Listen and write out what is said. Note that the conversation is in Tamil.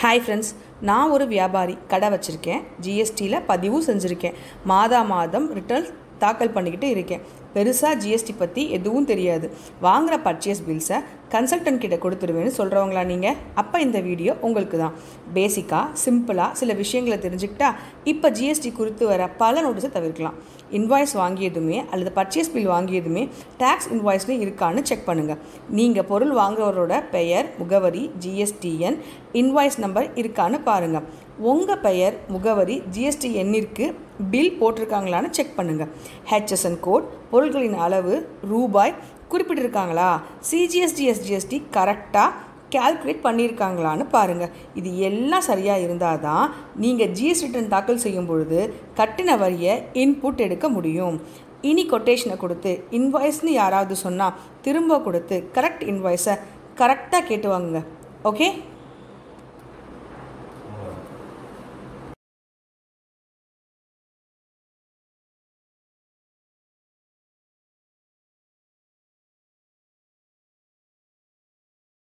ஹாய் ஃப்ரெண்ட்ஸ், நான் ஒரு வியாபாரி கடை வச்சுருக்கேன். ஜிஎஸ்டியில் பதிவும் செஞ்சுருக்கேன். மாதம் ரிட்டர்ன் தாக்கல் பண்ணிக்கிட்டு இருக்கேன். பெருசாக ஜிஎஸ்டி பற்றி எதுவும் தெரியாது. வாங்குகிற பர்ச்சேஸ் பில்ஸை கன்சல்டன்ட் கிட்ட கொடுத்துருவேன்னு சொல்கிறவங்களா நீங்கள்? அப்போ இந்த வீடியோ உங்களுக்கு தான். பேசிக்காக சிம்பிளாக சில விஷயங்களை தெரிஞ்சுக்கிட்டா இப்போ ஜிஎஸ்டி குறித்து வர பல நோட்டீஸை தவிர்க்கலாம். இன்வாய்ஸ் வாங்கியதுமே அல்லது பர்ச்சேஸ் பில் வாங்கியதுமே டேக்ஸ் இன்வாய்ஸ்னு இருக்கான்னு செக் பண்ணுங்கள். நீங்கள் பொருள் வாங்குறவரோட பெயர், முகவரி, ஜிஎஸ்டிஎன், இன்வாய்ஸ் நம்பர் இருக்கான்னு பாருங்கள். உங்கள் பெயர், முகவரி, ஜிஎஸ்டி எண்ணிற்கு பில் போட்டிருக்காங்களான்னு செக் பண்ணுங்கள். ஹெச்எஸ்என் கோட், பொருட்களின் அளவு, ரூபாய் குறிப்பிட்டிருக்காங்களா, சிஜிஎஸ்டி, எஸ்ஜிஎஸ்டி கரெக்டாக கால்குலேட் பண்ணியிருக்காங்களான்னு பாருங்கள். இது எல்லாம் சரியாக இருந்தால் தான் நீங்கள் ஜிஎஸ்டி ரிட்டர்ன் தாக்கல் செய்யும் பொழுது கட்டின வரியை இன்புட் எடுக்க முடியும். இனி கொட்டேஷனை கொடுத்து இன்வாய்ஸ்னு யாராவது சொன்னால் திரும்ப கொடுத்து கரெக்ட் இன்வாய்ஸை கரெக்டாக கேட்டு வாங்குங்க. ஓகே.